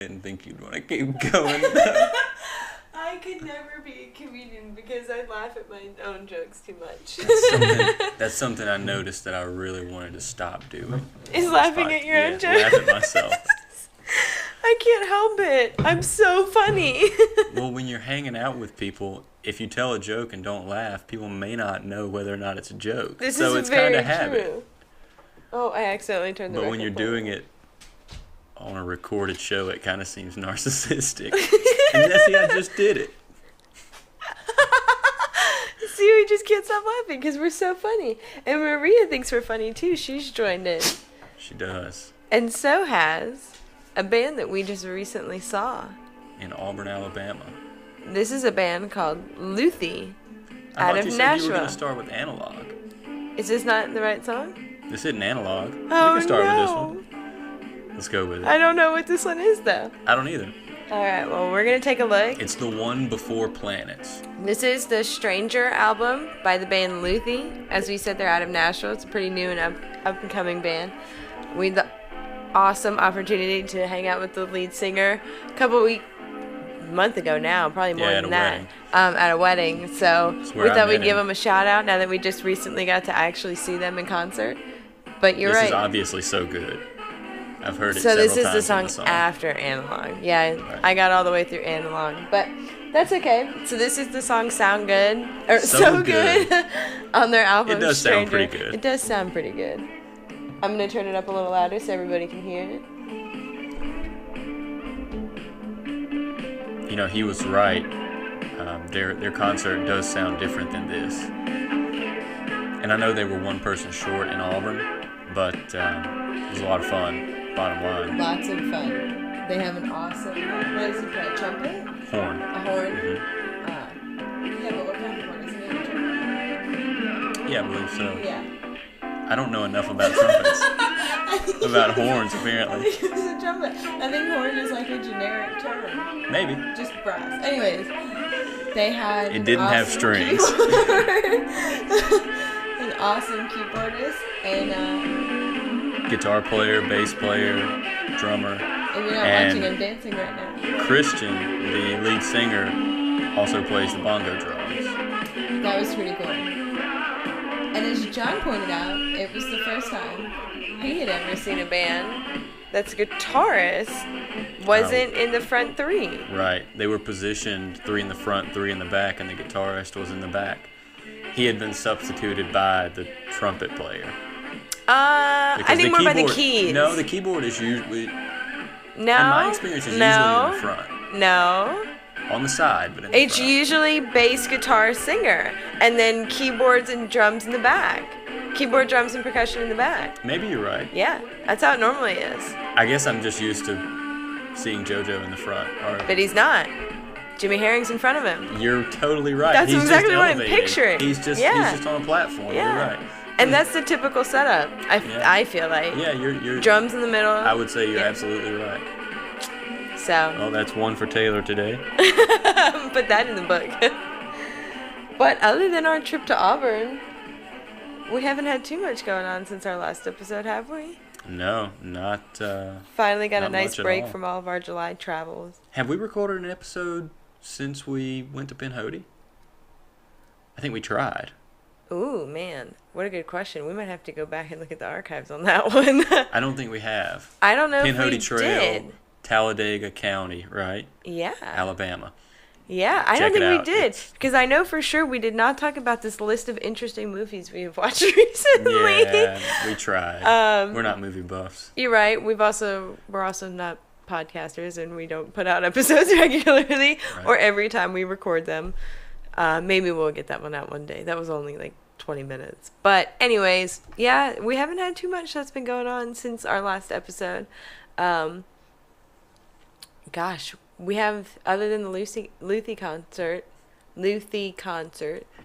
didn't think you'd want to keep going. I could never be a comedian because I laugh at my own jokes too much. That's something I noticed that I really wanted to stop doing. Is laughing at your own jokes? Laugh at myself. I can't help it. I'm so funny. Well, when you're hanging out with people, if you tell a joke and don't laugh, people may not know whether or not it's a joke. This so is it's very kind of habit. true. Oh, I accidentally turned the But when record you're button. doing it on a recorded show, it kind of seems narcissistic. And see, I just did it. See, we just can't stop laughing because we're so funny. And Maria thinks we're funny too. She's joined in. She does. And so has a band that we just recently saw. In Auburn, Alabama. This is a band called Luthi I out thought of you said Nashville. you were going to start with Analog. Is this not the right song? This isn't Analog. Oh, we can start no. with this one. Let's go with it. I don't know what this one is though. I don't either. Alright, well, we're going to take a look. It's the one before Planets. This is the Stranger album by the band Luthi. As we said, they're out of Nashville. It's a pretty new and up-and-coming band. We had the awesome opportunity to hang out with the lead singer a month ago now, probably more than that, at a wedding. So we thought we'd give them a shout out now that we just recently got to actually see them in concert. But you're right. This is obviously so good. I've heard it So several this is times the song after Analog. Yeah, Right. I got all the way through Analog, but that's okay. So this is the song Sound Good, or So Good, on their album It does Stranger. sound pretty good. It does sound pretty good. I'm going to turn it up a little louder so everybody can hear it. You know, he was right. Their concert does sound different than this. And I know they were one person short in Auburn, but it was a lot of fun, bottom line. Lots of fun. They have an awesome, what is it, a trumpet? Horn. A horn? Mm-hmm. Yeah, but what kind of horn is it? A trumpet? Yeah, I believe so. Yeah. I don't know enough about trumpets. About horns, apparently. It's a trumpet. I think horn is like a generic term. Maybe. Just brass. Anyways, they had It didn't have strings. An awesome keyboardist and Guitar player, bass player, drummer. and you're not And watching him dancing right now. Christian, the lead singer, also plays the bongo drums. That was pretty cool. And as John pointed out, it was the first time he had ever seen a band that's guitarist wasn't in the front three. Right. They were positioned 3 in the front, 3 in the back, and the guitarist was in the back. He had been substituted by the trumpet player. I think more by the keys. No, the keyboard is usually, No. in my experience, is usually in the front. No. On the side, but in the It's front. usually bass, guitar, singer, and then keyboards and drums in the back. Keyboard, drums, and percussion in the back. Maybe you're right. Yeah, that's how it normally is. I guess I'm just used to seeing JoJo in the front. But he's not. Jimmy Herring's in front of him. You're totally right. That's He's exactly just what I'm elevated. picturing. He's just on a platform. Yeah. You're right. And that's the typical setup, I feel like. Yeah, you're Drums in the middle. I would say you're Yeah. absolutely right. So. Oh, that's one for Taylor today. Put that in the book. But other than our trip to Auburn, we haven't had too much going on since our last episode, have we? No, not. Finally got a not nice much at break all. from all of our July travels. Have we recorded an episode since we went to Pinhoti? I think we tried. Ooh, man. What a good question. We might have to go back and look at the archives on that one. I don't think we have. I don't know Pinhoti if we Trail, did. Talladega County, right? Yeah. Alabama. Yeah, I Check don't it think out. we did. Because I know for sure we did not talk about this list of interesting movies we have watched recently. Yeah, we tried. We're not movie buffs. You're right. We're also not podcasters, and we don't put out episodes regularly or every time we record them. Maybe we'll get that one out one day. That was only like 20 minutes. But anyways, yeah, we haven't had too much that's been going on since our last episode. Gosh, we have, other than the Luthi concert.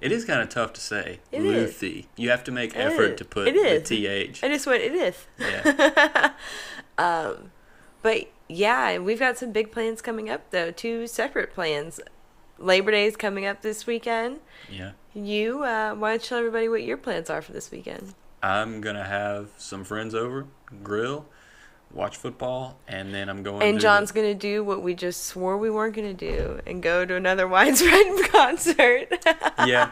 It is kind of tough to say. It is. Luthi. You have to make effort to put It is. the TH. I just went, it is. Yeah. But yeah, we've got some big plans coming up, though. 2 separate plans. Labor Day is coming up this weekend. Yeah. You, why don't you tell everybody what your plans are for this weekend? I'm going to have some friends over, grill. watch football, and then I'm going. And John's gonna do what we just swore we weren't gonna do, and go to another widespread concert. Yeah,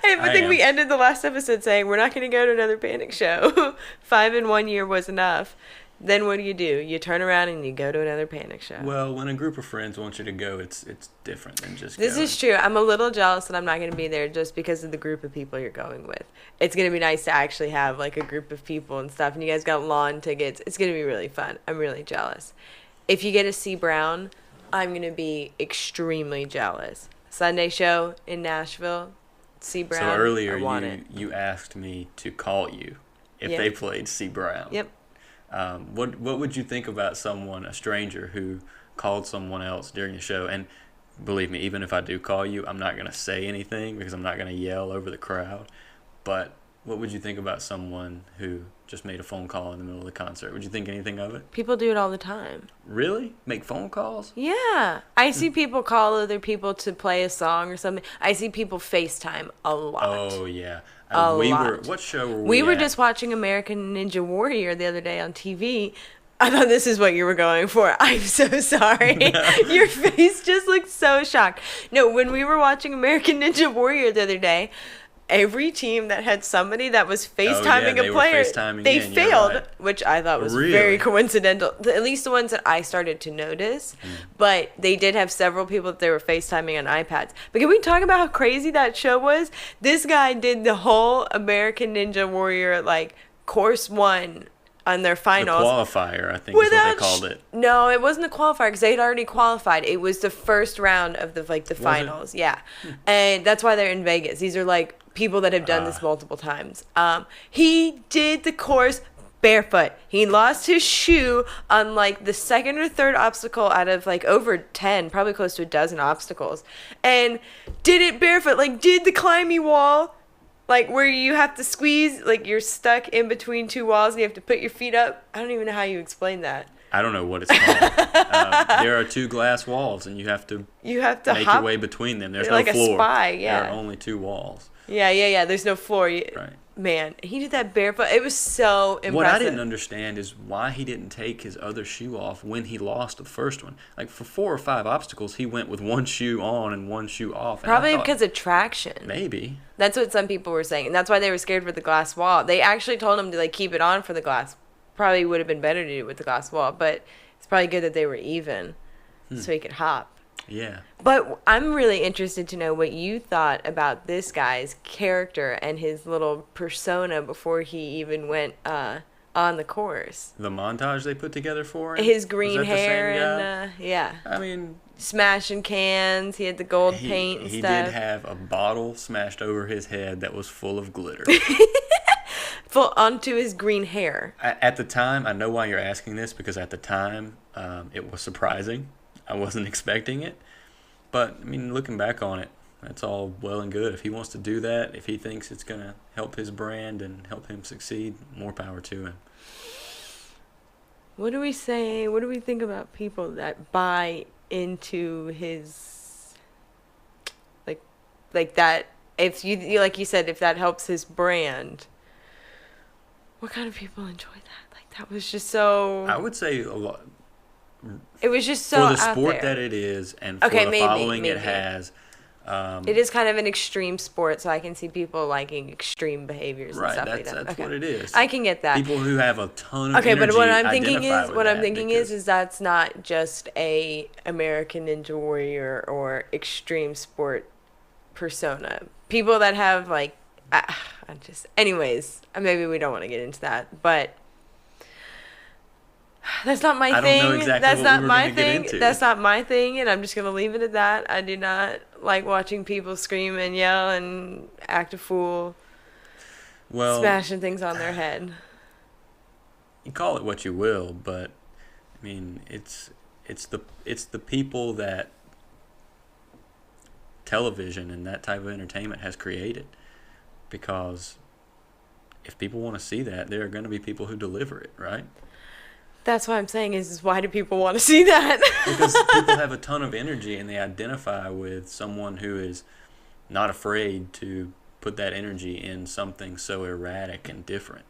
I think we ended the last episode saying we're not gonna go to another Panic show. 5 in 1 year was enough. Then what do? You turn around and you go to another Panic show. Well, when a group of friends wants you to go, it's different than just This going. is true. I'm a little jealous that I'm not going to be there just because of the group of people you're going with. It's going to be nice to actually have like a group of people and stuff, and you guys got lawn tickets. It's going to be really fun. I'm really jealous. If you get to see Brown, I'm going to be extremely jealous. Sunday show in Nashville, see Brown. So earlier I want it. you asked me to call you if they played C. Brown. Yep. What would you think about a stranger who called someone else during the show? And believe me, even if I do call you, I'm not going to say anything because I'm not going to yell over the crowd. But what would you think about someone who just made a phone call in the middle of the concert? Would you think anything of it? People do it all the time. Really? Make phone calls? Yeah. I see people call other people to play a song or something. I see people FaceTime a lot. Oh, yeah. What show were We were at? just watching American Ninja Warrior the other day on TV. I thought this is what you were going for. I'm so sorry. Your face just looked so shocked. No, when we were watching American Ninja Warrior the other day, every team that had somebody that was FaceTiming they a were player, FaceTiming they in, you're failed, right. which I thought was Really? very coincidental. At least the ones that I started to notice. But they did have several people that they were FaceTiming on iPads. But can we talk about how crazy that show was? This guy did the whole American Ninja Warrior, like, course 1 on their The finals. qualifier, I think is what they called it. No, it wasn't the qualifier because they had already qualified. It was the first round of the finals. Yeah, and that's why they're in Vegas. These are like people that have done this multiple times. He did the course barefoot. He lost his shoe on like the second or third obstacle out of like over 10, probably close to a dozen obstacles, and did it barefoot. Like did the climbing wall. Like where you have to squeeze, like you're stuck in between two walls and you have to put your feet up. I don't even know how you explain that. I don't know what it's called. There are 2 glass walls, and you have to make make your way between them. There's no like floor. a spy, yeah. There are only 2 walls. Yeah. There's no floor. Right. Man, he did that barefoot. It was so impressive. What I didn't understand is why he didn't take his other shoe off when he lost the first one. Like for 4 or 5 obstacles, he went with one shoe on and one shoe off. Probably because of traction. Maybe. That's what some people were saying. And that's why they were scared for the glass wall. They actually told him to like keep it on for the glass. Probably would have been better to do it with the glass wall, but it's probably good that they were even so he could hop. Yeah. But I'm really interested to know what you thought about this guy's character and his little persona before he even went on the course. The montage they put together for him? His Was green that the hair same guy? and yeah, I mean, smashing cans. He had the gold paint and he stuff. did have a bottle smashed over his head that was full of glitter. Full onto his green hair. At the time, I know why you're asking this, because at the time, it was surprising. I wasn't expecting it. But, I mean, looking back on it, that's all well and good. If he wants to do that, if he thinks it's going to help his brand and help him succeed, more power to him. What do we say? What do we think about people that buy into his, like that? If you like you said, if that helps his brand, what kind of people enjoy that? Like that was just so. I would say a lot. It was just so for the out sport there. that it is, and for Okay, the maybe, following it maybe. has. It is kind of an extreme sport, so I can see people liking extreme behaviors and Right, stuff like that's that. Okay. what it is. I can get that. People who have a ton of Okay, energy but what I'm thinking identify is, with what I'm that thinking because- is that's not just a American Ninja Warrior or extreme sport persona. People that have like, anyways, maybe we don't want to get into that, but that's not my I don't thing. know exactly That's what not we were my gonna get thing. into. That's not my thing, and I'm just gonna leave it at that. I do not like watching people scream and yell and act a fool, well, smashing things on their head. you call it what you will, but I mean, it's the people that television and that type of entertainment has created. Because if people want to see that, there are going to be people who deliver it, right? That's what I'm saying is why do people want to see that? Because people have a ton of energy and they identify with someone who is not afraid to put that energy in something so erratic and different.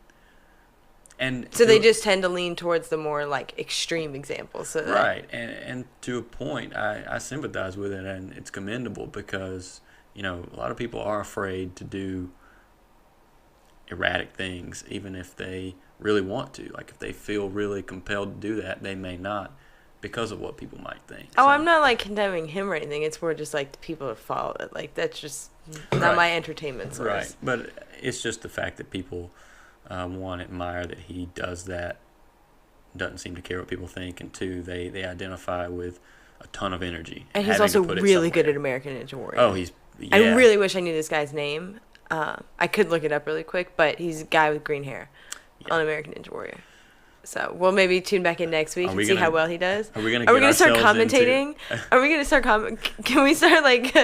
And so they just tend to lean towards the more like extreme examples. So right, and to a point, I sympathize with it, and it's commendable because a lot of people are afraid to do erratic things, even if they really want to. Like if they feel really compelled to do that, they may not because of what people might think. Oh, so. I'm not like condemning him or anything. It's more just like the people that follow it. Like that's just not my entertainment source. Right, but it's just the fact that people one, admire that he does that, doesn't seem to care what people think, and two, they identify with a ton of energy. And he's also really good at American Ninja Warrior. Oh, I really wish I knew this guy's name. I could look it up really quick, but he's a guy with green hair on American Ninja Warrior. So we'll maybe tune back in next week and see how well he does. Are we gonna start commentating? Are we gonna start Can we start like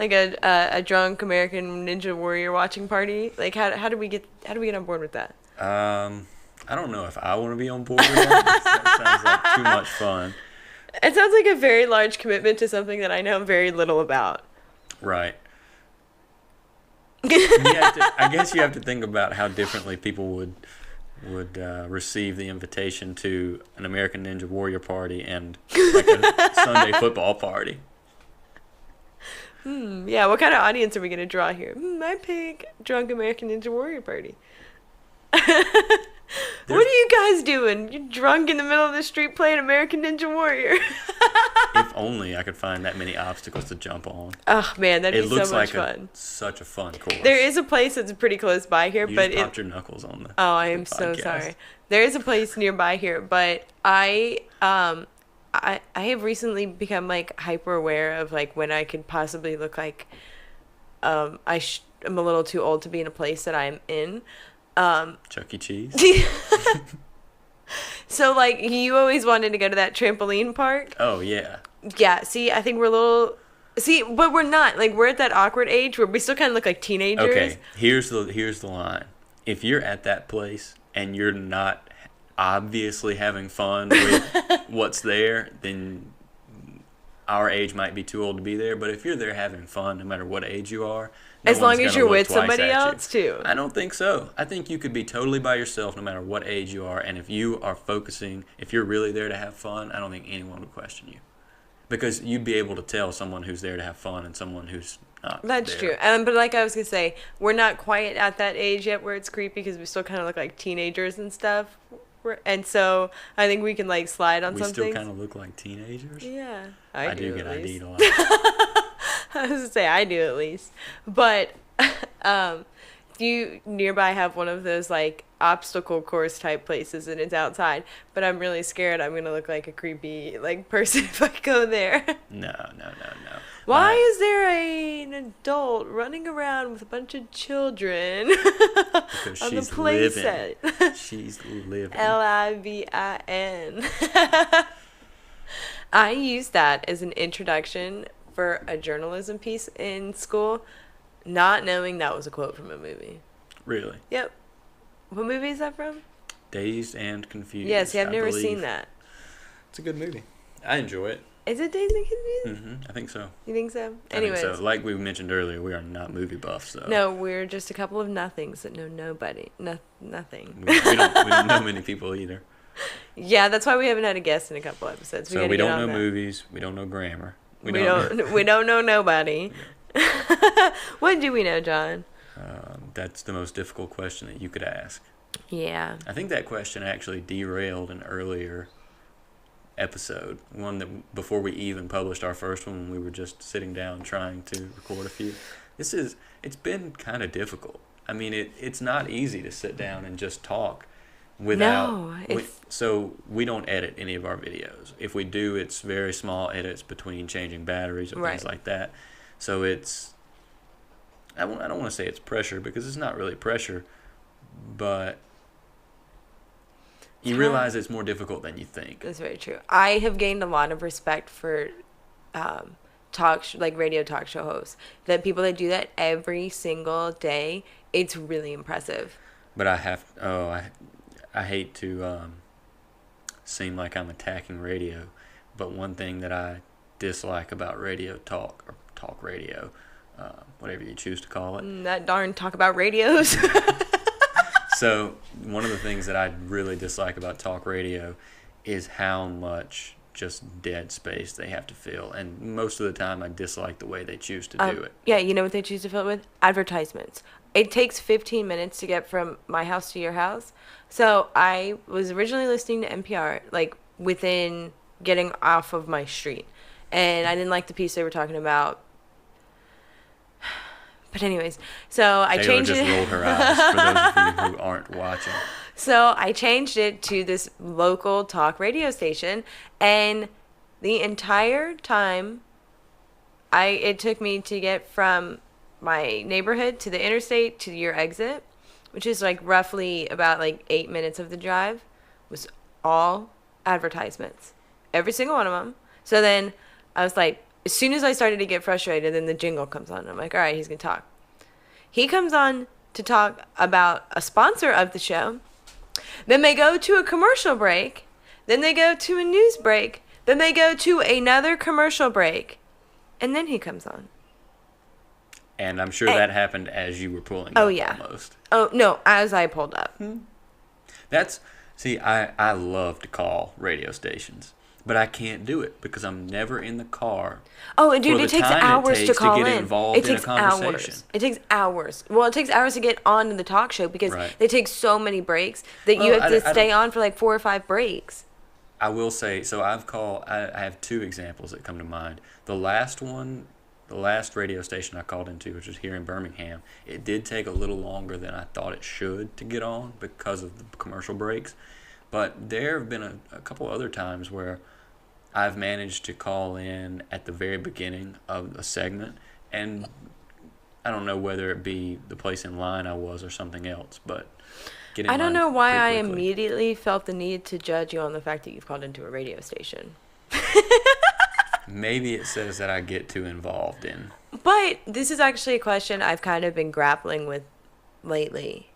a drunk American Ninja Warrior watching party? Like how do we get on board with that? I don't know if I want to be on board with that. That sounds like too much fun. It sounds like a very large commitment to something that I know very little about. Right. I guess you have to think about how differently people would receive the invitation to an American Ninja Warrior party and like a Sunday football party. Yeah, what kind of audience are we going to draw here? I pick drunk American Ninja Warrior party. What are you guys doing? You're drunk in the middle of the street playing American Ninja Warrior. If only I could find that many obstacles to jump on. Oh man, that'd be so much fun. It looks like such a fun course. There is a place that's pretty close by here, but you popped your knuckles on the. Oh, I am so sorry. There is a place nearby here, but I have recently become like hyper aware of like when I could possibly look like I'm a little too old to be in a place that I'm in. Chuck E. Cheese. So like you always wanted to go to that trampoline park. Oh yeah. Yeah. See, I think we're a little. See, but we're not. Like we're at that awkward age where we still kind of look like teenagers. Okay. Here's the line. If you're at that place and you're not obviously having fun with what's there, then our age might be too old to be there. But if you're there having fun, no matter what age you are. As long as you're with somebody else, too. I don't think so. I think you could be totally by yourself no matter what age you are. And if you are focusing, if you're really there to have fun, I don't think anyone would question you. Because you'd be able to tell someone who's there to have fun and someone who's not. That's true. But like I was going to say, we're not quite at that age yet where it's creepy because we still kind of look like teenagers and stuff. And so I think we can like slide on something. We still kind of look like teenagers? Yeah. I do get ID'd a lot. I was going to say I do at least. But do you nearby have one of those like obstacle course type places and it's outside? But I'm really scared I'm going to look like a creepy like person if I go there. No. Why is there an adult running around with a bunch of children on the play set? She's living. Livin. I used that as an introduction for a journalism piece in school, not knowing that was a quote from a movie. Really? Yep. What movie is that from? Dazed and Confused. Yes, I've never seen that. It's a good movie. I enjoy it. Is it Dazed and Confused? Mm-hmm. I think so. You think so? Anyways. I think so. Like we mentioned earlier, we are not movie buffs. So. No, we're just a couple of nothings that know nobody. Nothing. We don't know many people either. Yeah, that's why we haven't had a guest in a couple episodes. So we don't know movies. We don't know grammar. We don't know nobody. What do we know, John? That's the most difficult question that you could ask. Yeah. I think that question actually derailed an earlier episode, one that before we even published our first one, when we were just sitting down trying to record a few. It's been kind of difficult. I mean, it's not easy to sit down and just talk without. No, so we don't edit any of our videos. If we do, it's very small edits between changing batteries or things like that. So it's. I don't want to say it's pressure because it's not really pressure, but you realize it's more difficult than you think. That's very true. I have gained a lot of respect for radio talk show hosts. That people that do that every single day, it's really impressive. But I hate to seem like I'm attacking radio, but one thing that I dislike about radio talk or talk radio, whatever you choose to call it. That darn talk about radios. So one of the things that I really dislike about talk radio is how much just dead space they have to fill, and most of the time I dislike the way they choose to do it. Yeah, you know what they choose to fill it with? Advertisements. It takes 15 minutes to get from my house to your house. So I was originally listening to NPR, like within getting off of my street. And I didn't like the piece they were talking about. But anyways, so I Taylor changed just it. rolled her eyes for those of you who aren't watching. So I changed it to this local talk radio station, and the entire time it took me to get from my neighborhood to the interstate to your exit, which is like roughly about like 8 minutes of the drive, was all advertisements. Every single one of them. So then I was like, as soon as I started to get frustrated, then the jingle comes on. I'm like, all right, he's going to talk. He comes on to talk about a sponsor of the show. Then they go to a commercial break. Then they go to a news break. Then they go to another commercial break. And then he comes on. And I'm sure that happened as you were pulling Oh, up yeah. almost. Oh, no, as I pulled up. See, I love to call radio stations, but I can't do it because I'm never in the car. Oh, and dude, for it the takes time hours to call get in. involved It in a takes conversation. hours. It takes hours. Well, it takes hours to get on to the talk show because Right. they take so many breaks that you Well, have to I stay don't- on for like 4 or 5 breaks. I will say, so I have 2 examples that come to mind. The last radio station I called into, which was here in Birmingham, it did take a little longer than I thought it should to get on because of the commercial breaks. But there have been a couple other times where I've managed to call in at the very beginning of a segment, and I don't know whether it be the place in line I was or something else, but get in I don't line know why I pretty quickly. immediately felt the need to judge you on the fact that you've called into a radio station. Maybe it says that I get too involved in. But this is actually a question I've kind of been grappling with lately.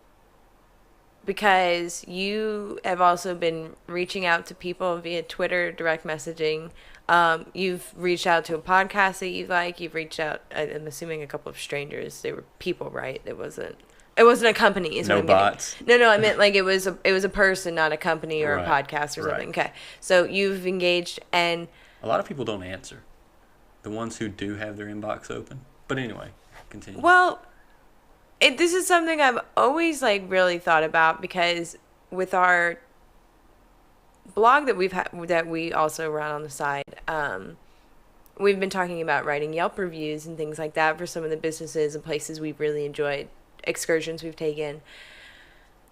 Because you have also been reaching out to people via Twitter, direct messaging. You've reached out to a podcast that you like. You've reached out, I'm assuming, a couple of strangers. They were people, right? It wasn't a company. Is No what I'm getting. bots. No, I meant like it was a person, not a company or Right, a podcast or something. right. Okay, so you've engaged, and A lot of people don't answer. The ones who do have their inbox open. But anyway, continue. well, this is something I've always like really thought about because with our blog that that we also run on the side, we've been talking about writing Yelp reviews and things like that for some of the businesses and places we've really enjoyed, excursions we've taken.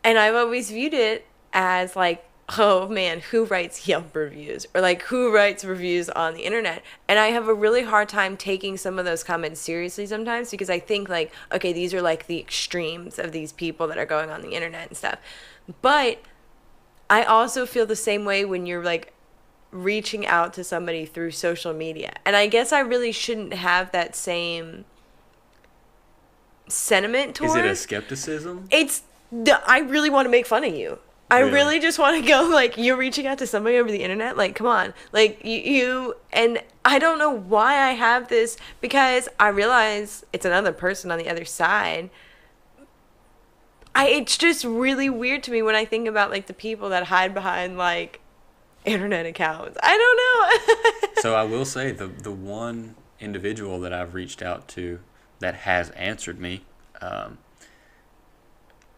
And I've always viewed it as like, oh man, who writes Yelp reviews? Or like, who writes reviews on the internet? And I have a really hard time taking some of those comments seriously sometimes because I think like, okay, these are like the extremes of these people that are going on the internet and stuff. But I also feel the same way when you're like reaching out to somebody through social media. And I guess I really shouldn't have that same sentiment towards. Is it a skepticism? I really want to make fun of you. I really just want to go like, you're reaching out to somebody over the internet? Like, come on. Like, you and I don't know why I have this because I realize it's another person on the other side. It's just really weird to me when I think about like the people that hide behind like internet accounts. I don't know. So I will say the one individual that I've reached out to that has answered me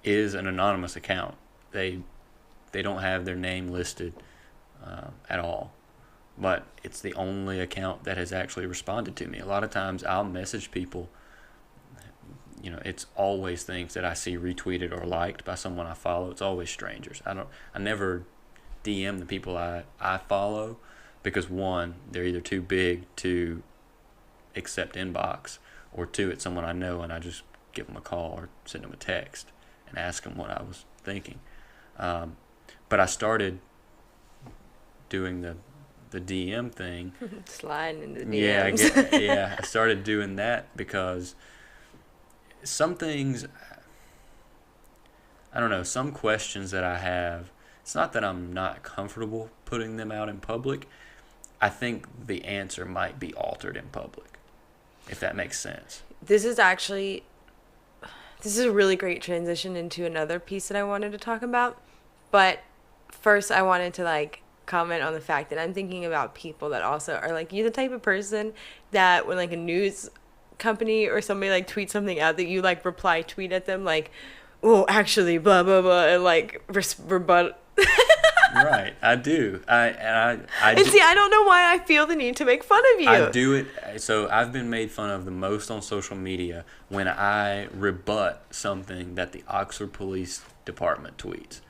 is an anonymous account. They don't have their name listed at all, but it's the only account that has actually responded to me. A lot of times I'll message people, it's always things that I see retweeted or liked by someone I follow. It's always strangers. I never DM the people I follow because 1, they're either too big to accept inbox, or 2, it's someone I know and I just give them a call or send them a text and ask them what I was thinking. But I started doing the DM thing. Sliding into the DMs. I started doing that because some things, I don't know, some questions that I have, it's not that I'm not comfortable putting them out in public. I think the answer might be altered in public, if that makes sense. This is actually This is a really great transition into another piece that I wanted to talk about. But first, I wanted to like comment on the fact that I'm thinking about people that also are like, you the type of person that when like a news company or somebody like tweets something out that you like reply tweet at them like, oh, actually, blah, blah, blah, and like rebut. Right, I do. And see, I don't know why I feel the need to make fun of you. I do it. So I've been made fun of the most on social media when I rebut something that the Oxford Police Department tweets,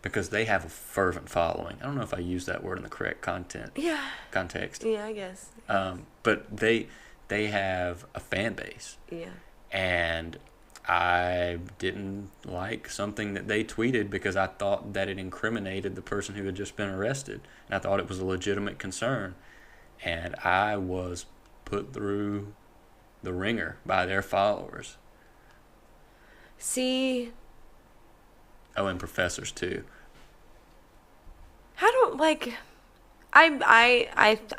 because they have a fervent following. I don't know if I use that word in the correct context. Yeah, I guess. But they have a fan base. Yeah. And I didn't like something that they tweeted because I thought that it incriminated the person who had just been arrested. And I thought it was a legitimate concern. And I was put through the ringer by their followers. See? Oh, and professors too. How do, like... I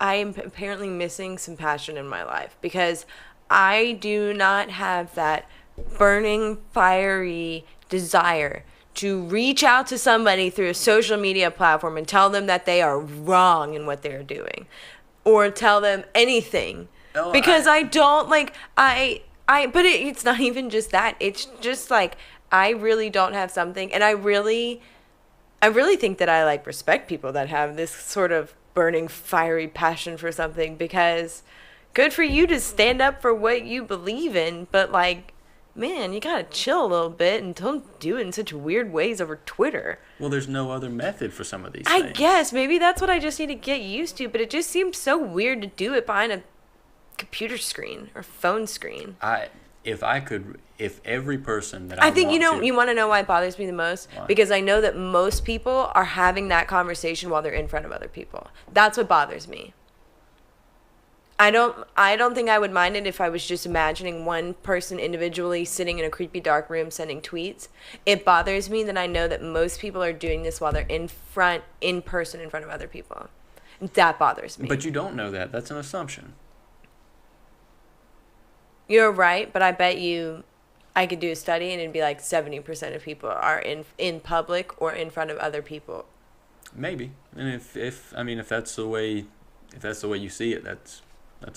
am apparently missing some passion in my life because I do not have that burning, fiery desire to reach out to somebody through a social media platform and tell them that they are wrong in what they're doing, or tell them anything. Because I don't like but it's not even just that. It's just like I really don't have something, and I really think that I like respect people that have this sort of burning, fiery passion for something, because good for you to stand up for what you believe in, but like, man, you gotta chill a little bit and don't do it in such weird ways over Twitter. Well, there's no other method for some of these I things. guess maybe that's what I just need to get used to, but it just seems so weird to do it behind a computer screen or phone screen. If every person that I think, you want to know why it bothers me the most? Why? Because I know that most people are having that conversation while they're in front of other people. That's what bothers me. I don't think I would mind it if I was just imagining one person individually sitting in a creepy dark room sending tweets. It bothers me that I know that most people are doing this while they're in person in front of other people. That bothers me. But you don't know that. That's an assumption. You're right, but I bet you I could do a study and it'd be like 70% of people are in public or in front of other people. Maybe. And if that's the way you see it, that's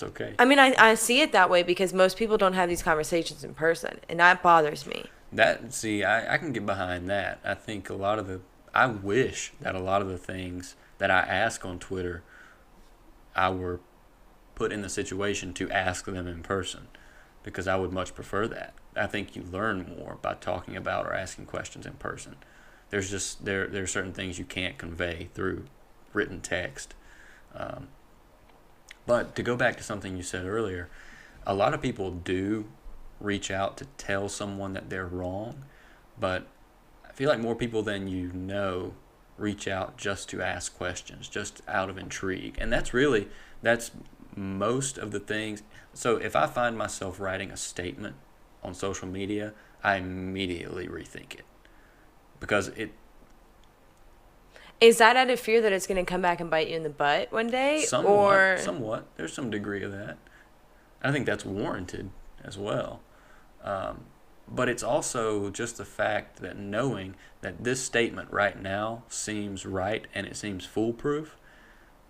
okay. I mean, I see it that way because most people don't have these conversations in person, and that bothers me. I can get behind that. I think I wish that a lot of the things that I ask on Twitter, I were put in the situation to ask them in person, because I would much prefer that. I think you learn more by talking about or asking questions in person. There's just there are certain things you can't convey through written text. But to go back to something you said earlier, a lot of people do reach out to tell someone that they're wrong, but I feel like more people than you know reach out just to ask questions, just out of intrigue. And that's most of the things. So if I find myself writing a statement on social media, I immediately rethink it, because it... Is that out of fear that it's going to come back and bite you in the butt one day? Somewhat. There's some degree of that. I think that's warranted as well. But it's also just the fact that knowing that this statement right now seems right and it seems foolproof,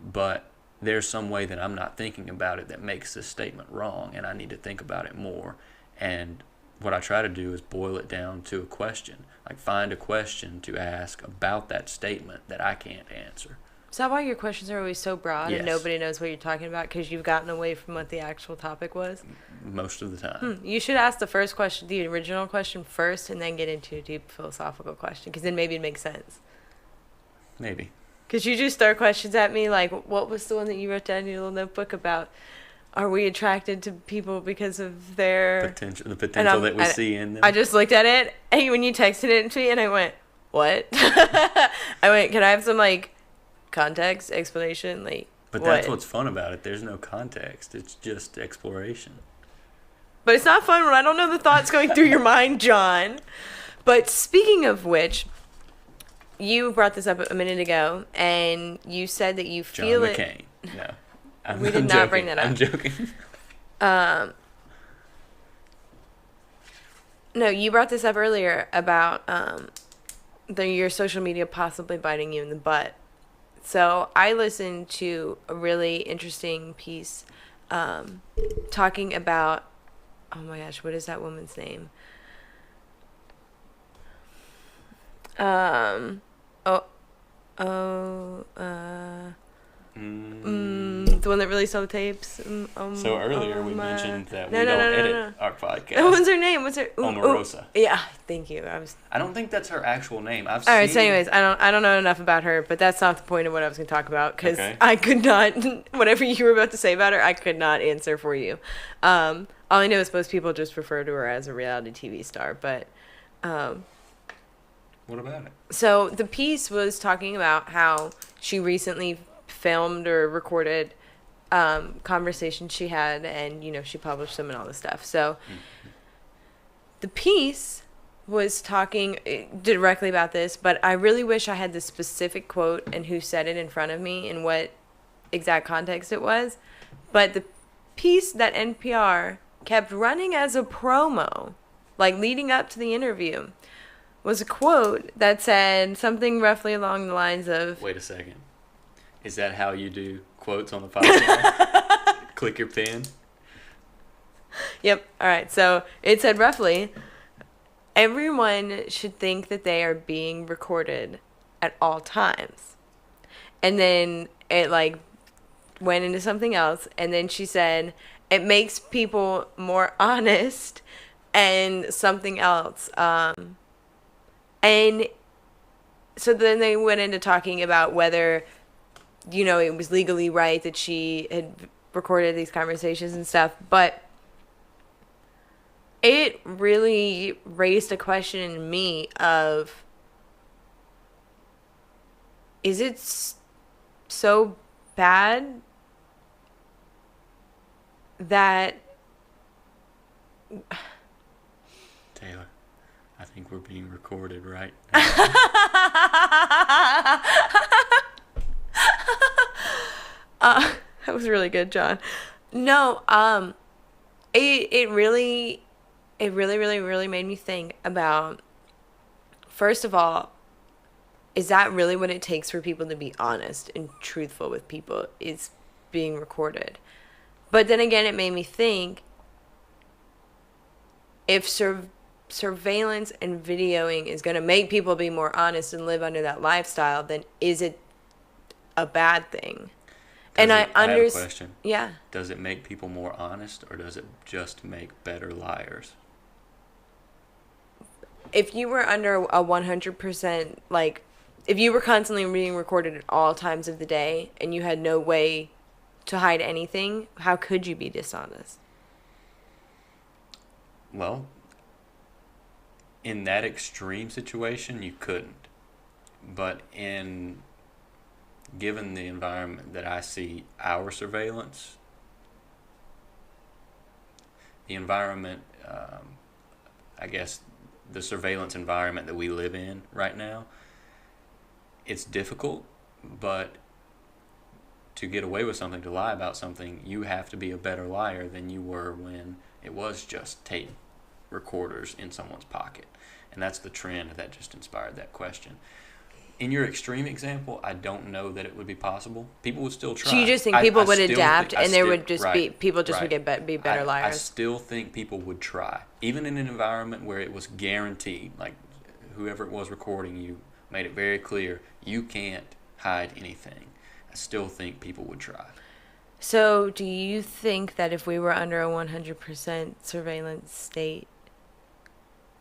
but there's some way that I'm not thinking about it that makes this statement wrong, and I need to think about it more. And what I try to do is boil it down to a question. Like, find a question to ask about that statement that I can't answer. Is that why your questions are always so broad? Yes. And nobody knows what you're talking about because you've gotten away from what the actual topic was? Most of the time. You should ask the first question, the original question first, and then get into a deep philosophical question, because then maybe it makes sense. Maybe. Because you just throw questions at me like, what was the one that you wrote down in your little notebook about? Are we attracted to people because of their... the potential that we see in them? I just looked at it, and when you texted it to me, and I went, what? I went, can I have some, like, context, explanation? Like, but that's what's fun about it. There's no context. It's just exploration. But it's not fun when I don't know the thoughts going through your mind, John. But speaking of which, you brought this up a minute ago, and you said that you feel John McCain. No. We did not bring that up. I'm joking. No, you brought this up earlier about your social media possibly biting you in the butt. So I listened to a really interesting piece talking about, oh my gosh, what is that woman's name? Um, oh, oh, the one that released all the tapes. So earlier we mentioned that no, we no, don't no, no, edit no. our podcast. What's her name? What's her? Omarosa. Yeah, thank you. I don't think that's her actual name. All right. So, anyways, I don't know enough about her, but that's not the point of what I was going to talk about because I could not. Whatever you were about to say about her, I could not answer for you. All I know is most people just refer to her as a reality TV star, but. What about it? So the piece was talking about how she recently filmed or recorded conversations she had, and she published them and all this stuff. So the piece was talking directly about this, but I really wish I had the specific quote and who said it in front of me and what exact context it was. But the piece that NPR kept running as a promo, like leading up to the interview, was a quote that said something roughly along the lines of... Wait a second. Is that how you do quotes on the podcast? Click your pen? Yep. All right. So it said roughly, everyone should think that they are being recorded at all times. And then it went into something else. And then she said, it makes people more honest and something else. And so then they went into talking about whether, it was legally right that she had recorded these conversations and stuff. But it really raised a question in me of, is it so bad that... Taylor, I think we're being recorded right now. That was really good, John. No, it really made me think about, first of all, is that really what it takes for people to be honest and truthful with people, is being recorded? But then again, it made me think, if surveillance and videoing is going to make people be more honest and live under that lifestyle, then is it a bad thing? I have a question. Yeah. Does it make people more honest, or does it just make better liars? If you were under a 100%, if you were constantly being recorded at all times of the day and you had no way to hide anything, how could you be dishonest? Well, in that extreme situation, you couldn't. But given the environment that I see our surveillance, the environment, I guess the surveillance environment that we live in right now, it's difficult, but to get away with something, to lie about something, you have to be a better liar than you were when it was just tape recorders in someone's pocket. And that's the trend that just inspired that question. In your extreme example, I don't know that it would be possible. People would still try. So you just think people would adapt, and there would just be people just would be better liars? I still think people would try, even in an environment where it was guaranteed, like whoever it was recording you made it very clear, you can't hide anything. I still think people would try. So do you think that if we were under a 100% surveillance state,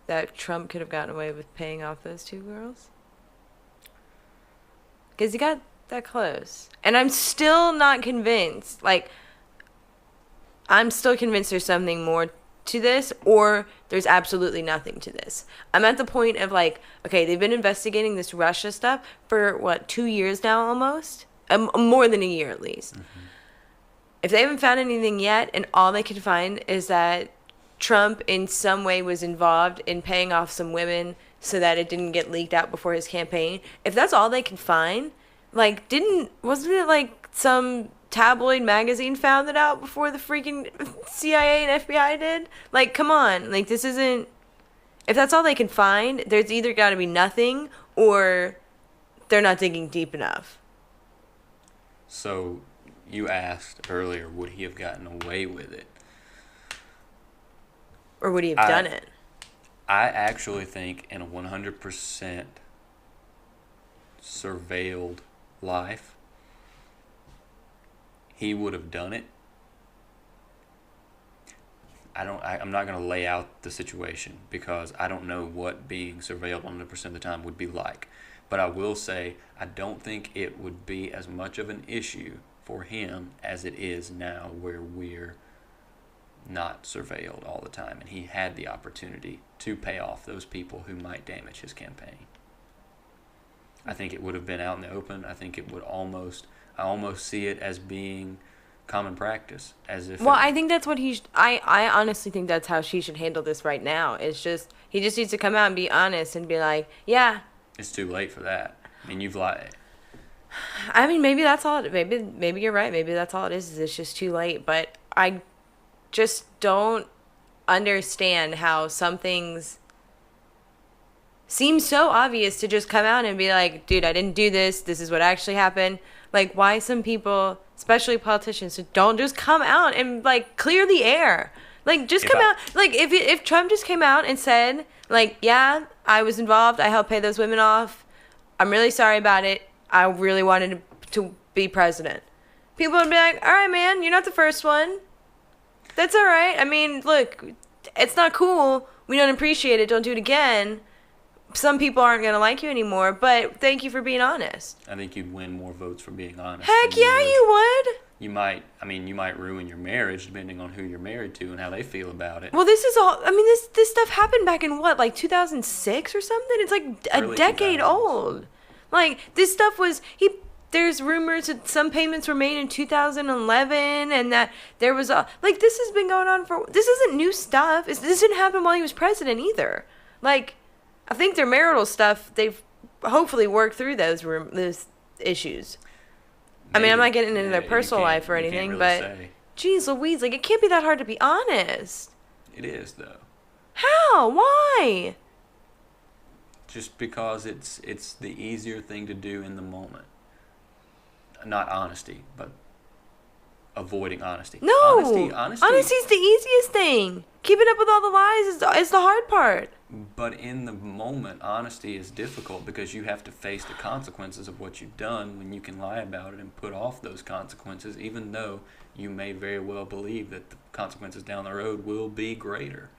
that Trump could have gotten away with paying off those two girls? Because he got that close. And I'm still not convinced. I'm still convinced there's something more to this, or there's absolutely nothing to this. I'm at the point of okay, they've been investigating this Russia stuff for, 2 years now almost? More than a year at least. Mm-hmm. If they haven't found anything yet, and all they can find is that Trump in some way was involved in paying off some women so that it didn't get leaked out before his campaign. If that's all they can find, wasn't it some tabloid magazine found it out before the freaking CIA and FBI did? Come on, this isn't If that's all they can find, there's either got to be nothing or they're not digging deep enough. So you asked earlier, would he have gotten away with it? Or would he have done it? I actually think in a 100% surveilled life, he would have done it. I'm not going to lay out the situation because I don't know what being surveilled 100% of the time would be like. But I will say I don't think it would be as much of an issue for him as it is now, where we're not surveilled all the time, and he had the opportunity to pay off those people who might damage his campaign. I think it would have been out in the open. I think it would I almost see it as being common practice, as if. Well, I think that's what I honestly think that's how she should handle this right now. It's just, he just needs to come out and be honest and be like, yeah. It's too late for that. I mean, you've lied. I mean, maybe that's all. Maybe you're right. Maybe that's all it is it's just too late. But I just don't understand how some things seem so obvious to just come out and be like, dude, I didn't do this. This is what actually happened. Like, why some people, especially politicians, don't just come out and, like, clear the air. Like, just come out. Like, if Trump just came out and said, like, yeah, I was involved. I helped pay those women off. I'm really sorry about it. I really wanted to be president. People would be like, all right, man, you're not the first one. That's all right. I mean, look, it's not cool. We don't appreciate it. Don't do it again. Some people aren't going to like you anymore, but thank you for being honest. I think you'd win more votes for being honest. Heck yeah, you would. You might ruin your marriage depending on who you're married to and how they feel about it. Well, this is all, I mean, this stuff happened back in what, like 2006 or something? It's like a decade old. Like, this stuff was, there's rumors that some payments were made in 2011 and that there was this has been going on this isn't new stuff. This didn't happen while he was president either. Like, I think their marital stuff, they've hopefully worked through those issues. Maybe. I mean, I'm not getting into their personal life or anything, but geez Louise, like, it can't be that hard to be honest. It is, though. How? Why? Just because it's the easier thing to do in the moment. Not honesty, but avoiding honesty. No, honesty's the easiest thing. Keeping up with all the lies is the hard part. But in the moment, honesty is difficult because you have to face the consequences of what you've done when you can lie about it and put off those consequences, even though you may very well believe that the consequences down the road will be greater.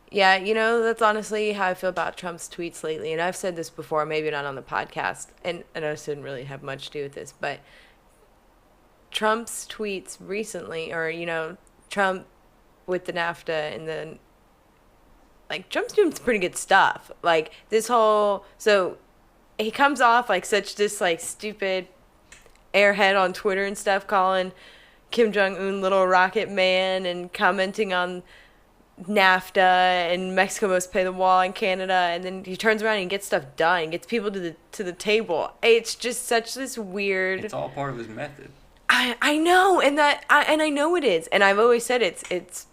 Yeah, that's honestly how I feel about Trump's tweets lately. And I've said this before, maybe not on the podcast, and I know this didn't really have much to do with this, but Trump's tweets recently, or, Trump with the NAFTA and then, like, Trump's doing some pretty good stuff. Like, so he comes off like such this, like, stupid airhead on Twitter and stuff, calling Kim Jong-un little rocket man and commenting on NAFTA and Mexico must pay the wall in Canada, and then he turns around and gets stuff done and gets people to the table. It's just such this weird. It's all part of his method. I know, and I know it is, and I've always said it's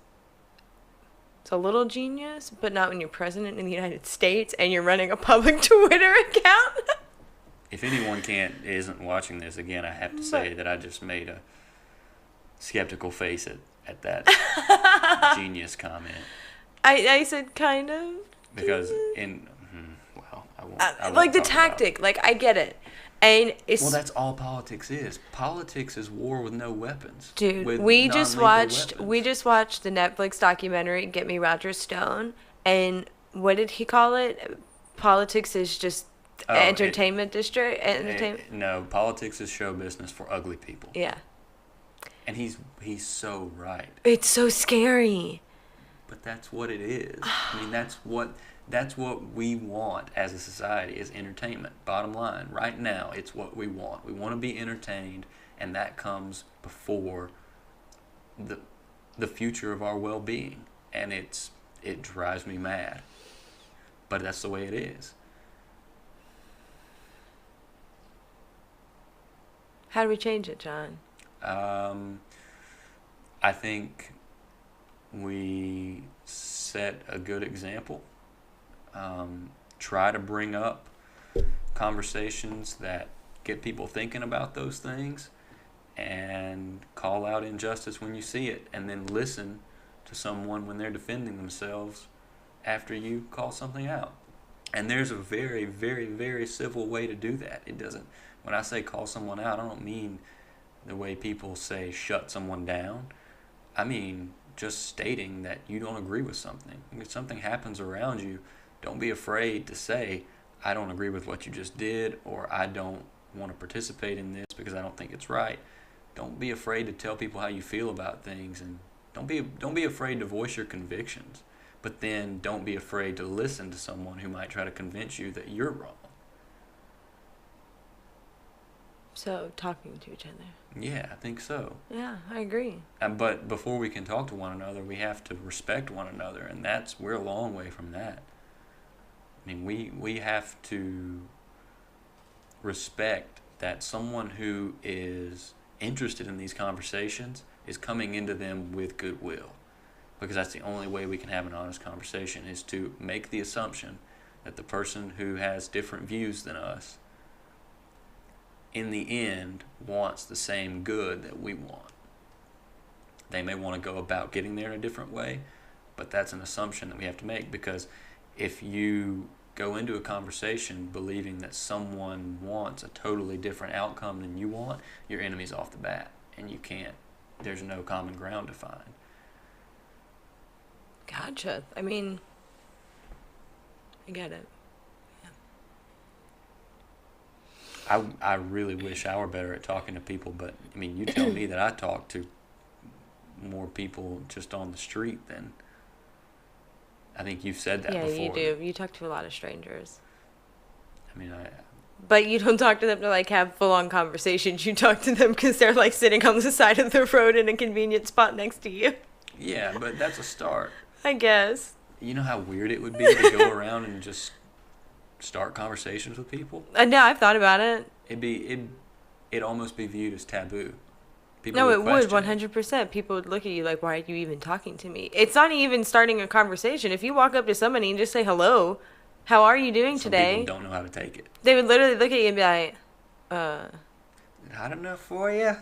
a little genius, but not when you're president in the United States and you're running a public Twitter account. If anyone isn't watching this, again, I have to say that I just made a skeptical face at that genius comment. I said kind of. Because I won't like the tactic, like, I get it. And that's all politics is. Politics is war with no weapons. Dude, we just watched the Netflix documentary Get Me Roger Stone, and what did he call it? Politics is just entertainment. No, politics is show business for ugly people. Yeah. And he's so right. It's so scary. But that's what it is. I mean, that's what we want as a society, is entertainment. Bottom line, right now, it's what we want. We want to be entertained, and that comes before the future of our well-being. And it drives me mad. But that's the way it is. How do we change it, John? I think we set a good example. Try to bring up conversations that get people thinking about those things, and call out injustice when you see it, and then listen to someone when they're defending themselves after you call something out. And there's a very, very, very civil way to do that. It doesn't, when I say call someone out, I don't mean the way people say shut someone down. I mean just stating that you don't agree with something. If something happens around you, don't be afraid to say, I don't agree with what you just did, or I don't want to participate in this because I don't think it's right. Don't be afraid to tell people how you feel about things, and don't be afraid to voice your convictions. But then don't be afraid to listen to someone who might try to convince you that you're wrong. So, talking to each other. Yeah, I think so. Yeah, I agree. But before we can talk to one another, we have to respect one another, and we're a long way from that. I mean, we have to respect that someone who is interested in these conversations is coming into them with goodwill. Because that's the only way we can have an honest conversation, is to make the assumption that the person who has different views than us, in the end, wants the same good that we want. They may want to go about getting there in a different way, but that's an assumption that we have to make, because if you go into a conversation believing that someone wants a totally different outcome than you want, your enemy's off the bat, and you can't. There's no common ground to find. Gotcha. I mean, I get it. Yeah. I really wish I were better at talking to people, but I mean, you tell me that I talk to more people just on the street than, I think you've said that before. Yeah, you do. You talk to a lot of strangers. I mean, But you don't talk to them to, like, have full-on conversations. You talk to them because they're, like, sitting on the side of the road in a convenient spot next to you. Yeah, but that's a start. I guess. You know how weird it would be to go around and just start conversations with people? No, I've thought about it. It'd almost be viewed as taboo. People No, it would, question 100%. People would look at you like, why are you even talking to me? It's not even starting a conversation. If you walk up to somebody and just say, hello, how are you doing Some today? people don't know how to take it. They would literally look at you and be like, Hot enough for you?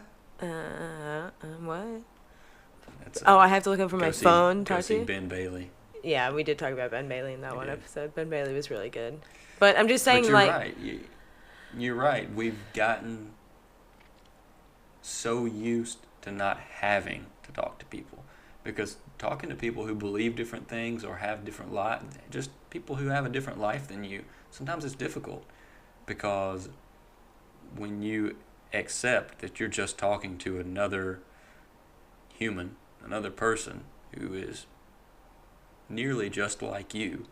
what? I have to look up from my phone. Go Talk to see you? Ben Bailey. Yeah, we did talk about Ben Bailey in that We one did. episode. Ben Bailey was really good. But I'm just saying, But you're like... right. You're right. We've gotten so used to not having to talk to people. Because talking to people who believe different things or have different lives, just people who have a different life than you, sometimes it's difficult. Because when you accept that you're just talking to another human, another person who is nearly just like you,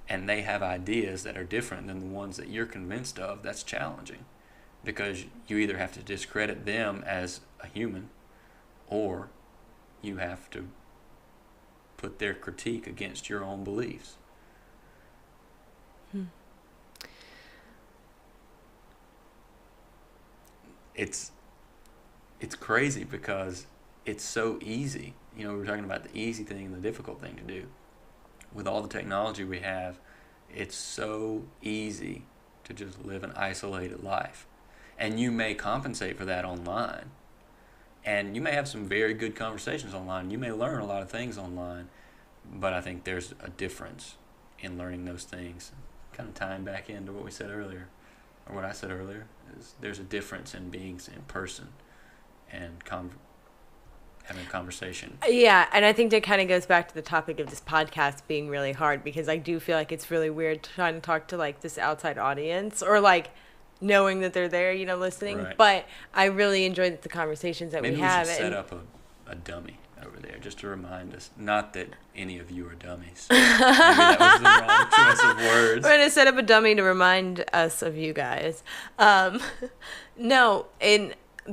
and they have ideas that are different than the ones that you're convinced of, that's challenging. Because you either have to discredit them as a human, or you have to put their critique against your own beliefs. It's crazy because it's so easy. You know, we were talking about the easy thing and the difficult thing to do. With all the technology we have, it's so easy to just live an isolated life. And you may compensate for that online. And you may have some very good conversations online. You may learn a lot of things online. But I think there's a difference in learning those things. Kind of tying back into what we said earlier, or what I said earlier, is there's a difference in being in person and having a conversation. Yeah, and I think that kind of goes back to the topic of this podcast being really hard, because I do feel like it's really weird trying to talk to, like, this outside audience, or, like, knowing that they're there, you know, listening. Right. But I really enjoy the conversations that Maybe we have. we should set up a dummy over there just to remind us. Not that any of you are dummies. Maybe that was the wrong choice of words. We're going to set up a dummy to remind us of you guys. No,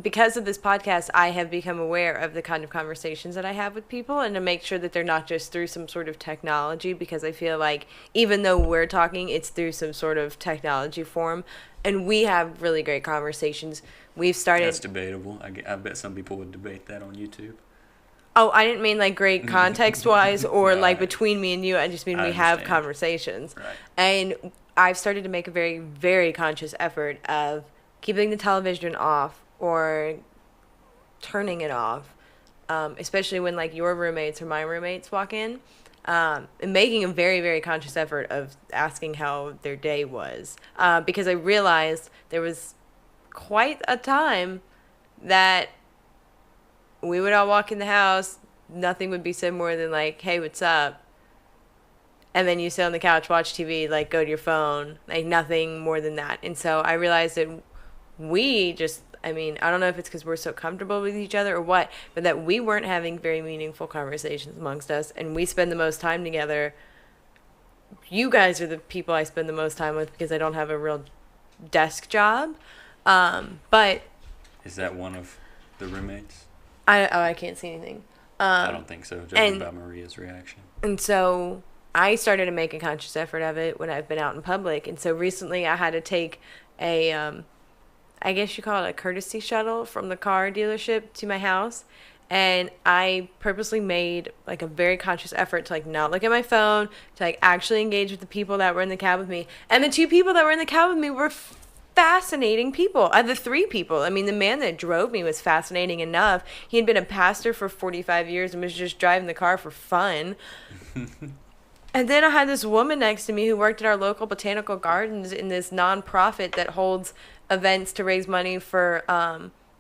because of this podcast, I have become aware of the kind of conversations that I have with people, and to make sure that they're not just through some sort of technology, because I feel like even though we're talking, it's through some sort of technology form, and we have really great conversations. We've started... That's debatable. I bet some people would debate that on YouTube. Oh, I didn't mean like great context-wise or No, like between me and you. I just mean I we have understand. conversations. Right. And I've started to make a very, very conscious effort of keeping the television off or turning it off, especially when like your roommates or my roommates walk in, and making a very, very conscious effort of asking how their day was, because I realized there was quite a time that we would all walk in the house, nothing would be said more than like, "Hey, what's up?" And then you sit on the couch, watch TV, like go to your phone, like nothing more than that. And so I realized that we just, I mean, I don't know if it's because we're so comfortable with each other or what, but that we weren't having very meaningful conversations amongst us, and we spend the most time together. You guys are the people I spend the most time with because I don't have a real desk job. But Is that one of the roommates? I can't see anything. I don't think so, judging by Maria's reaction. And so I started to make a conscious effort of it when I've been out in public. And so recently I had to take a, I guess you call it a courtesy shuttle from the car dealership to my house. And I purposely made like a very conscious effort to like not look at my phone, to like actually engage with the people that were in the cab with me. And the two people that were in the cab with me were fascinating people. The three people. I mean, the man that drove me was fascinating enough. He had been a pastor for 45 years and was just driving the car for fun. And then I had this woman next to me who worked at our local botanical gardens in this nonprofit that holds events to raise money for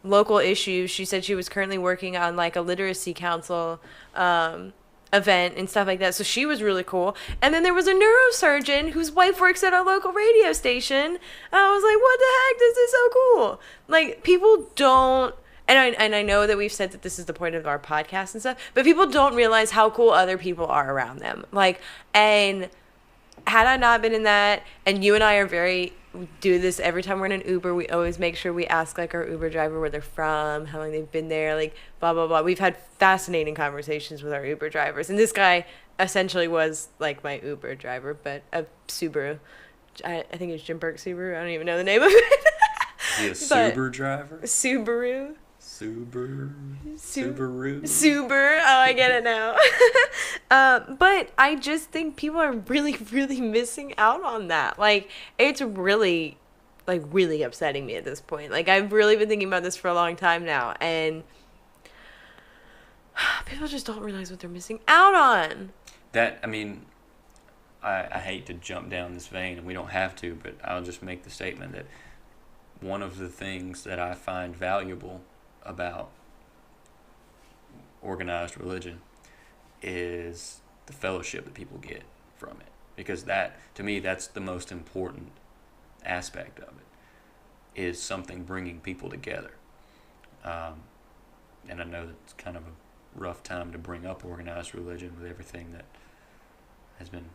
local issues. She said she was currently working on like a literacy council event and stuff like that. So she was really cool. And then there was a neurosurgeon whose wife works at our local radio station. And I was like, what the heck? This is so cool. Like, people don't, and I know that we've said that this is the point of our podcast and stuff, but people don't realize how cool other people are around them. Like, and had I not been in that, and you and I are we do this every time we're in an Uber, we always make sure we ask like our Uber driver where they're from, how long they've been there, like blah, blah, blah. We've had fascinating conversations with our Uber drivers. And this guy essentially was like my Uber driver, but a Subaru. I think it's Jim Burke Subaru. I don't even know the name of it. Is he a Subaru driver? Subaru. Subaru. Oh, I get it now. But I just think people are really, really missing out on that. Like, it's really, like, really upsetting me at this point. Like, I've really been thinking about this for a long time now, and people just don't realize what they're missing out on. That, I mean, I hate to jump down this vein, and we don't have to, but I'll just make the statement that one of the things that I find valuable about organized religion is the fellowship that people get from it, because that, to me, that's the most important aspect of it, is something bringing people together. And I know that's kind of a rough time to bring up organized religion with everything that has been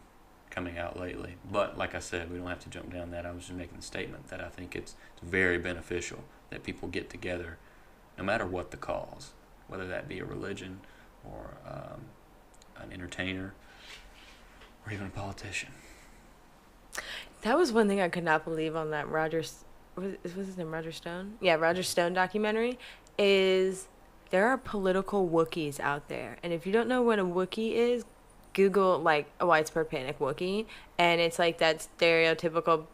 coming out lately, but like I said, we don't have to jump down that. I was just making the statement that I think it's very beneficial that people get together no matter what the cause, whether that be a religion or an entertainer or even a politician. That was one thing I could not believe on that was his name Roger Stone? Yeah, Roger Stone documentary, is there are political wookies out there. And if you don't know what a Wookiee is, Google like a widespread panic Wookiee, and it's like that stereotypical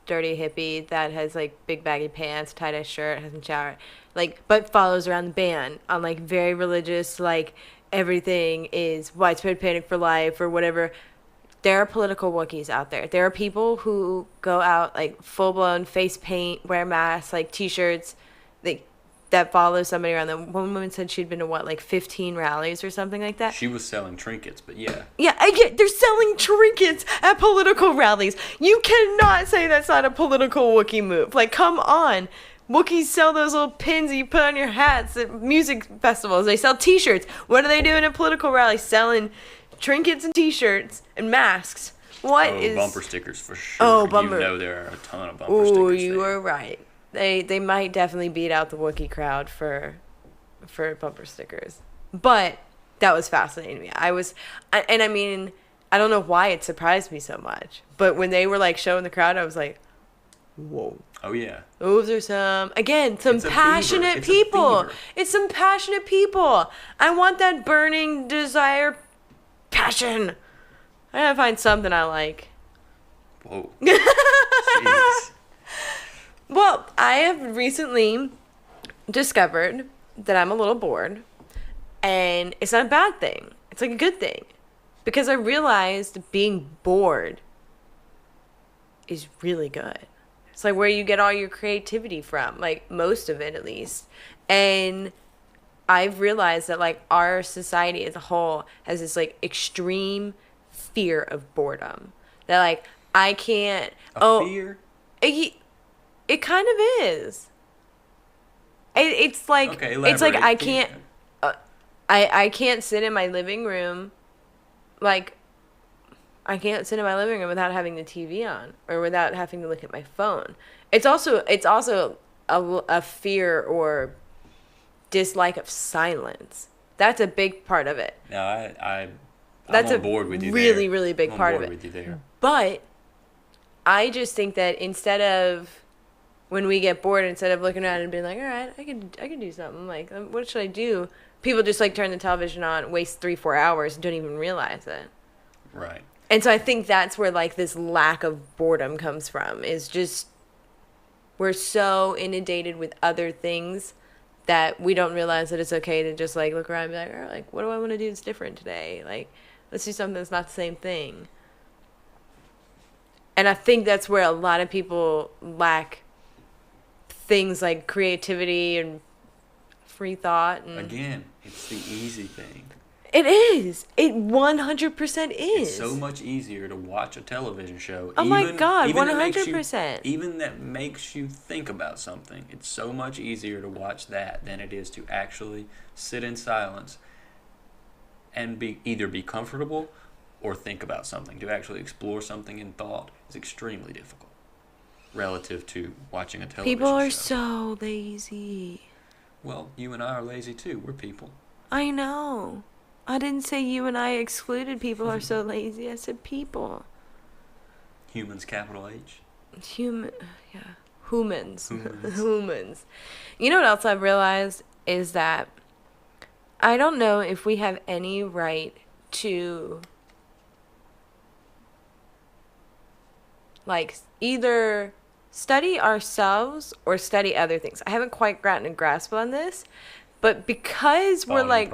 dirty hippie that has like big baggy pants, tie-dye shirt, hasn't showered, like, but follows around the band on like very religious, like everything is widespread panic for life or whatever. There are political Wookiees out there. There are people who go out like full-blown face paint, wear masks, like t-shirts, that follow somebody around. One woman said she'd been to like 15 rallies or something like that. She was selling trinkets, but yeah. Yeah, I get, they're selling trinkets at political rallies. You cannot say that's not a political Wookiee move. Like, come on. Wookiees sell those little pins that you put on your hats at music festivals. They sell t-shirts. What are they doing at political rallies? Selling trinkets and t-shirts and masks. Bumper stickers for sure. Oh, bumper. You know there are a ton of bumper stickers. Oh, you are right. They might definitely beat out the Wookiee crowd for bumper stickers. But that was fascinating to me. I mean, I don't know why it surprised me so much. But when they were like showing the crowd, I was like, Whoa. Oh, yeah. Those are some It's a passionate fever. It's a people. fever. It's some passionate people. I want that burning desire, passion. I gotta find something I like. Whoa. Jeez. Well, I have recently discovered that I'm a little bored, and it's not a bad thing. It's like a good thing, because I realized being bored is really good. It's like where you get all your creativity from, like most of it at least. And I've realized that like our society as a whole has this like extreme fear of boredom. That like I can't. Fear? It kind of is. It's like Okay, it's like elaborate. I can't. I can't sit in my living room, like. I can't sit in my living room without having the TV on or without having to look at my phone. It's also a fear or dislike of silence. That's a big part of it. No, I'm That's on board with you really, there. really big I'm part on of board it. with you there. But I just think that instead of when we get bored, instead of looking around and being like, all right, I could do something. Like, what should I do? People just like turn the television on, waste 3-4 hours, and don't even realize it. Right. And so I think that's where like this lack of boredom comes from, is just we're so inundated with other things that we don't realize that it's okay to just like look around and be like, oh, like, what do I want to do that's different today? Like, let's do something that's not the same thing. And I think that's where a lot of people lack things like creativity and free thought. And Again, it's the easy thing. it is. It 100% is. It's so much easier to watch a television show. Oh my God, that makes 100%. Even that makes you think about something. It's so much easier to watch that than it is to actually sit in silence and either be comfortable or think about something. To actually explore something in thought is extremely difficult relative to watching a television People are show. so lazy. Well, you and I are lazy too. We're people. I know. I didn't say you and I excluded people are so lazy. I said people. Humans, capital H. Humans. Humans. Humans. You know what else I've realized is that I don't know if we have any right to like either study ourselves or study other things. I haven't quite gotten a grasp on this. But because we're like,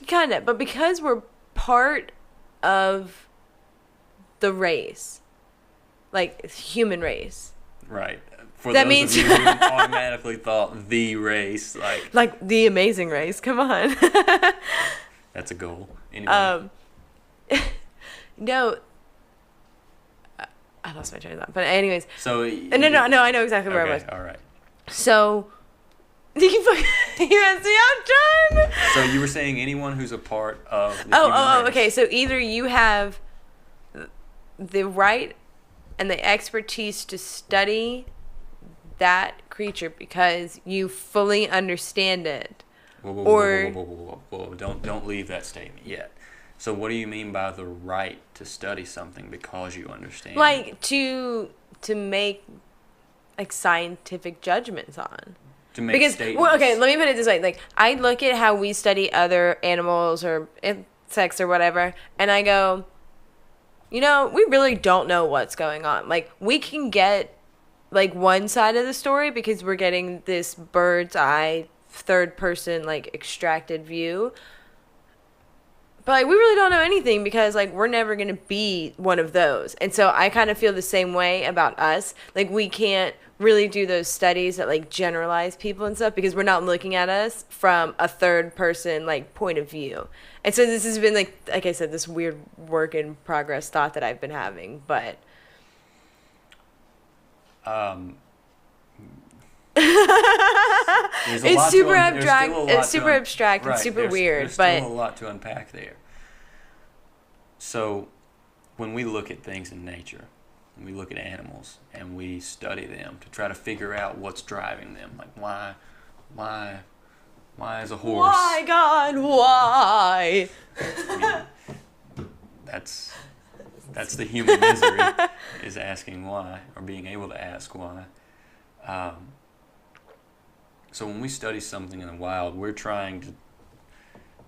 kind of, but because we're part of the race, like human race. Right. For that those means of you who automatically thought the race, like the amazing race. Come on. That's a goal. Anyway. No. I lost my train of thought. But anyways. So. No, I know exactly where I was. All right. So. You asked me out, John. So you were saying anyone who's a part of the human race. Okay. So either you have the right and the expertise to study that creature because you fully understand it, Whoa. Don't leave that statement yet. So what do you mean by the right to study something because you understand? Like to make like scientific judgments on. To make statements. Well, okay, let me put it this way. Like, I look at how we study other animals or insects or whatever, and I go, you know, we really don't know what's going on. Like, we can get, like, one side of the story because we're getting this bird's eye, third person, like, extracted view. But, like, we really don't know anything because, like, we're never going to be one of those. And so I kind of feel the same way about us. Like, we can't really do those studies that, like, generalize people and stuff because we're not looking at us from a third person, like, point of view. And so this has been, like I said, this weird work in progress thought that I've been having. But it's super abstract. It's super abstract and super weird. There's but still a lot to unpack there. So, when we look at things in nature, when we look at animals and we study them to try to figure out what's driving them, like why is a horse? Why, God, why? I mean, that's the human misery is asking why or being able to ask why. So when we study something in the wild, we're trying to,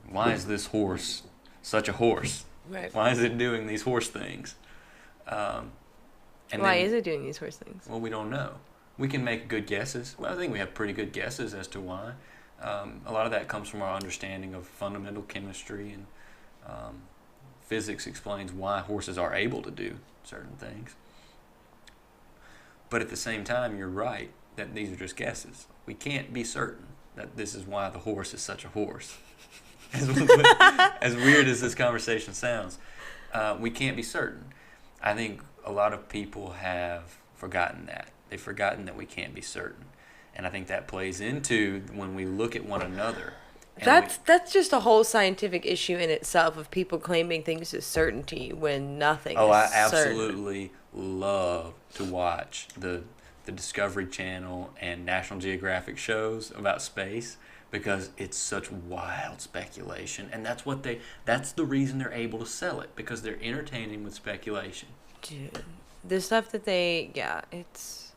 why is this horse such a horse? Right. Why is it doing these horse things? Why is it doing these horse things? Well, we don't know. We can make good guesses. Well, I think we have pretty good guesses as to why. A lot of that comes from our understanding of fundamental chemistry, and physics explains why horses are able to do certain things. But at the same time, you're right that these are just guesses. We can't be certain that this is why the horse is such a horse. As weird as this conversation sounds, we can't be certain. I think a lot of people have forgotten that. They've forgotten that we can't be certain. And I think that plays into when we look at one another. That's just a whole scientific issue in itself of people claiming things as certainty when nothing is certain. I absolutely love to watch the Discovery Channel and National Geographic shows about space, because it's such wild speculation, and that's the reason they're able to sell it, because they're entertaining with speculation. Dude, the stuff that it's...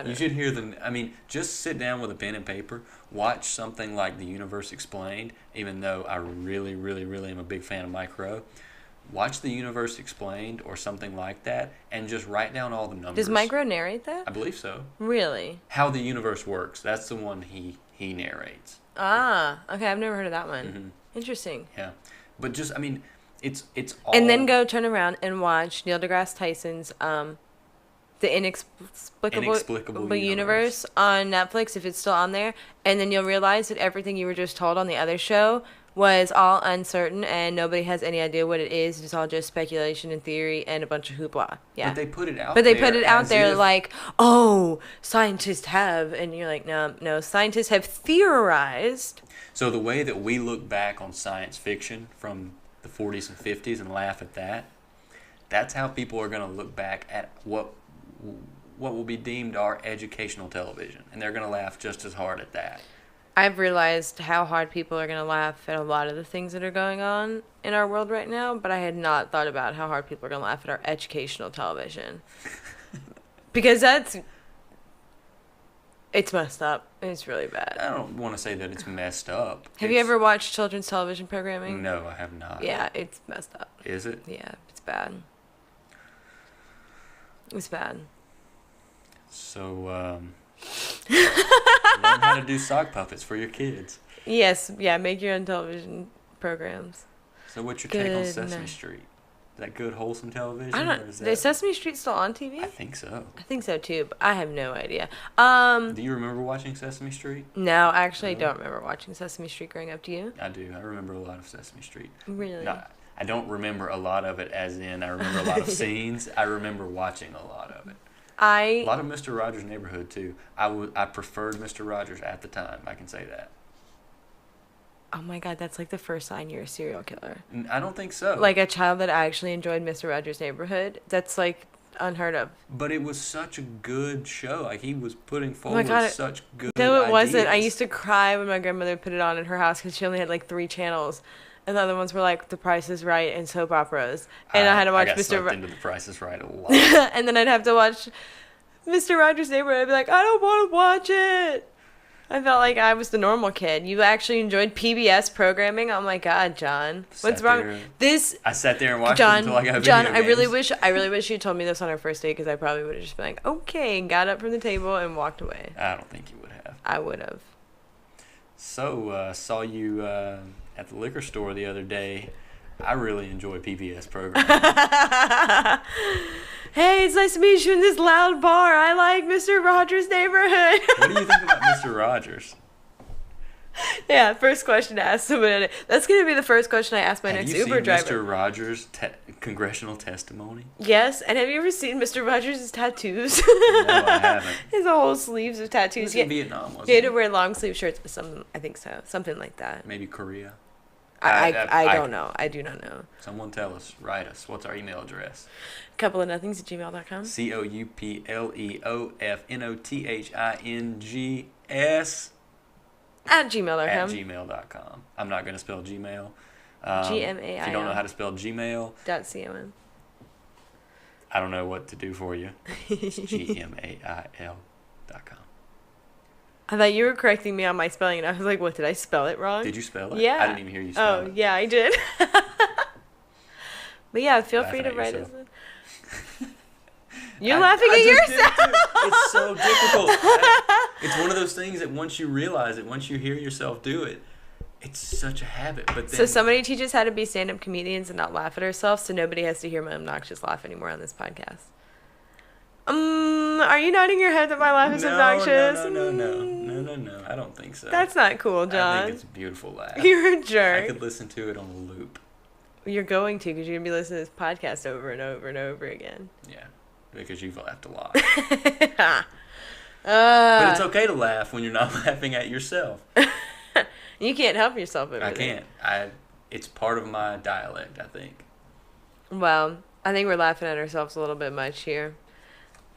You should hear them. I mean, just sit down with a pen and paper, watch something like The Universe Explained, even though I really, really, really am a big fan of Mike Rowe. Watch The Universe Explained or something like that, and just write down all the numbers. Does Mike Rowe narrate that? I believe so. Really? How the Universe Works. That's the one he narrates. Ah, okay. I've never heard of that one. Mm-hmm. Interesting. Yeah. But just, I mean, it's all... And then go turn around and watch Neil deGrasse Tyson's The Inexplicable Universe on Netflix, if it's still on there. And then you'll realize that everything you were just told on the other show was all uncertain, and nobody has any idea what it is. It's all just speculation and theory and a bunch of hoopla. Yeah. But they put it out there like, oh, scientists have, and you're like, no, scientists have theorized. So the way that we look back on science fiction from the 40s and 50s and laugh at that, that's how people are going to look back at what will be deemed our educational television, and they're going to laugh just as hard at that. I've realized how hard people are going to laugh at a lot of the things that are going on in our world right now, but I had not thought about how hard people are going to laugh at our educational television. Because it's messed up. It's really bad. I don't want to say that it's messed up. Have you ever watched children's television programming? No, I have not. Yeah, it's messed up. Is it? Yeah, it's bad. It's bad. So, learn how to do sock puppets for your kids. Yes, yeah, make your own television programs. So what's your take on Sesame Street? Is that good, wholesome television? Is Sesame Street still on TV? I think so. I think so too, but I have no idea. Do you remember watching Sesame Street? No, actually, I don't remember watching Sesame Street growing up. Do you? I do. I remember a lot of Sesame Street. Really? I don't remember a lot of it as in I remember a lot of scenes. I remember watching a lot of it. A lot of Mr. Rogers' Neighborhood, too. I preferred Mr. Rogers at the time. I can say that. Oh, my God. That's like the first sign you're a serial killer. I don't think so. Like a child that actually enjoyed Mr. Rogers' Neighborhood. That's like unheard of. But it was such a good show. Like, he was putting forward such good No, it ideas. wasn't. I used to cry when my grandmother put it on in her house because she only had like 3 channels. And the other ones were like The Price is Right and soap operas. And I had to watch Mr. Into The Price is Right a lot. And then I'd have to watch Mr. Rogers' Neighborhood. I'd be like, I don't want to watch it. I felt like I was the normal kid. You actually enjoyed PBS programming? Oh my God, John. What's wrong? I sat there and watched it until I got video John, games. I really wish you told me this on our first date, because I probably would have just been like, okay, got up from the table and walked away. I don't think you would have. I would have. So, saw you at the liquor store the other day. I really enjoy PBS programming. Hey, it's nice to meet you in this loud bar. I like Mr. Rogers' Neighborhood. What do you think about Mr. Rogers? Yeah, first question to ask someone. That's going to be the first question I ask my next Uber driver. Have you seen Mr. Rogers' congressional testimony? Yes, and have you ever seen Mr. Rogers' tattoos? No, I haven't. His whole sleeves of tattoos. He was in Vietnam, wasn't he? He had to wear long sleeve shirts. I think so. Something like that. Maybe Korea. I don't know. I do not know. Someone tell us. Write us. What's our email address? coupleofnothings@gmail.com. COUPLEOFNOTHINGS @gmail.com. I'm not going to spell Gmail. GMAIL. If you don't know how to spell Gmail, .com. I don't know what to do for you. It's GMAIL.com. I thought you were correcting me on my spelling, and I was like, what, did I spell it wrong? Did you spell it? Yeah. I didn't even hear you spell it. Oh, yeah, I did. But yeah, feel free to write us. You're laughing at yourself. It's so difficult. It's one of those things that once you realize it, once you hear yourself do it, it's such a habit. But then, so somebody teach us how to be stand-up comedians and not laugh at ourselves, so nobody has to hear my obnoxious laugh anymore on this podcast. Are you nodding your head that my laugh is obnoxious? No. I don't think so. That's not cool, John. I think it's a beautiful laugh. You're a jerk. I could listen to it on a loop. You're going to, because you're going to be listening to this podcast over and over and over again. Yeah, because you've laughed a lot. But it's okay to laugh when you're not laughing at yourself. You can't help yourself over I can't. It's part of my dialect, I think. Well, I think we're laughing at ourselves a little bit much here.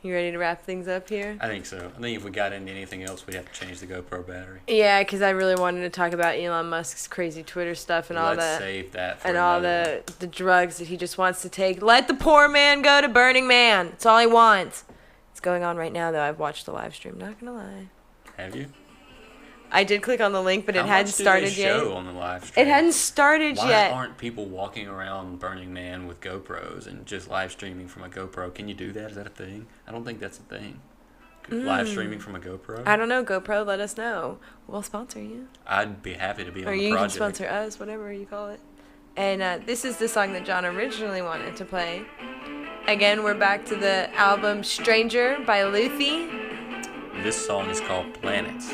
You ready to wrap things up here? I think so. I think if we got into anything else, we'd have to change the GoPro battery. Yeah, because I really wanted to talk about Elon Musk's crazy Twitter stuff and all that. Let's save that for and all the drugs that he just wants to take. Let the poor man go to Burning Man. That's all he wants. It's going on right now, though. I've watched the live stream. Not going to lie. Have you? I did click on the link, but it hadn't started yet. Show on the live stream? It hadn't started yet. Why aren't people walking around Burning Man with GoPros and just live streaming from a GoPro? Can you do that? Is that a thing? I don't think that's a thing. Live streaming from a GoPro? I don't know. GoPro, let us know. We'll sponsor you. I'd be happy to be on or the you project. can sponsor us, whatever you call it. And this is the song that John originally wanted to play. Again, we're back to the album Stranger by Luthi. This song is called Planets.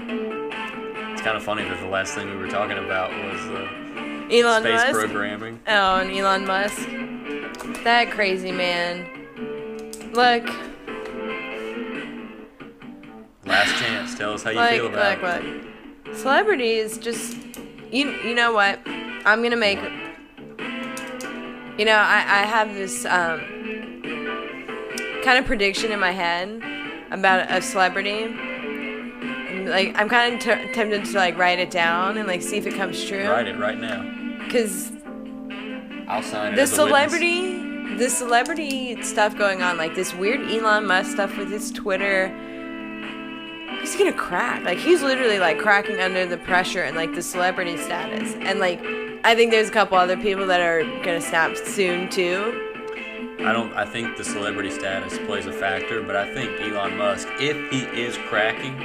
It's kind of funny that the last thing we were talking about was Elon space Musk programming. Oh, and Elon Musk. That crazy man. Look. Last chance. Tell us how you feel about it. Look. Celebrities just... You know what? I'm going to make... You know, I have this kind of prediction in my head about a celebrity. Like, I'm kind of tempted to, like, write it down and, like, see if it comes true. Write it right now. Because I'll sign it as a witness. The celebrity stuff going on, like this weird Elon Musk stuff with his Twitter, he's gonna crack. Like, he's literally, like, cracking under the pressure and, like, the celebrity status. And, like, I think there's a couple other people that are gonna snap soon, too. I think the celebrity status plays a factor, but I think Elon Musk, if he is cracking,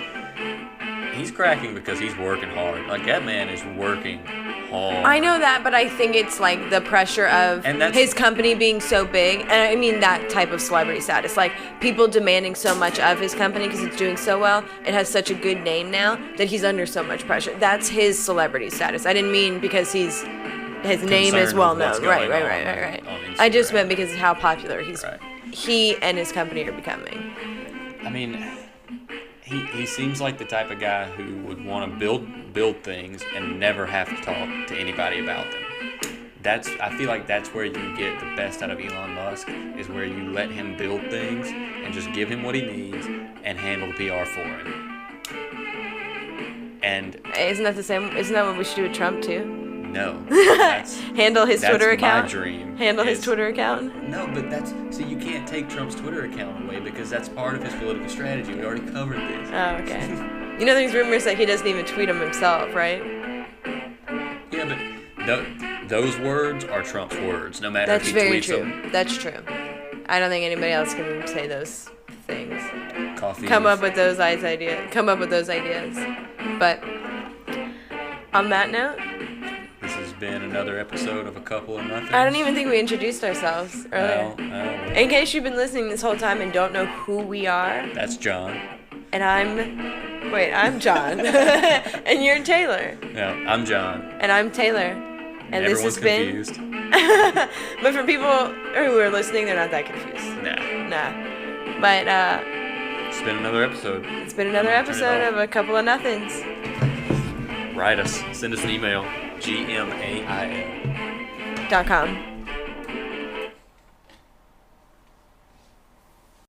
he's cracking because he's working hard. Like, that man is working hard. I know that, but I think it's, like, the pressure of his company being so big. And I mean that type of celebrity status. Like, people demanding so much of his company because it's doing so well. It has such a good name now that he's under so much pressure. That's his celebrity status. I didn't mean because his name is well known. Right. I just meant because of how popular he and his company are becoming. I mean... He seems like the type of guy who would want to build things and never have to talk to anybody about them. I feel like that's where you get the best out of Elon Musk, is where you let him build things and just give him what he needs and handle the PR for him. And isn't that the same? Isn't that what we should do with Trump too? No. Handle his Twitter account. That's my dream. Handle his Twitter account. No, but you can't take Trump's Twitter account away because that's part of his political strategy. We already covered this. Oh, okay. You know, there's rumors that he doesn't even tweet them himself, right? Yeah, but those words are Trump's words, no matter if he tweets them. That's true. I don't think anybody else can say those things. Come up with those ideas. But on that note, this has been another episode of A Couple of Nothings. I don't even think we introduced ourselves earlier. No. In case you've been listening this whole time and don't know who we are. That's John. And I'm John. And you're Taylor. Yeah, I'm John. And I'm Taylor. And this has been... confused. But for people who are listening, they're not that confused. Nah. But, it's been another episode. It's been another episode of A Couple of Nothings. Write us. Send us an email. gmail.com.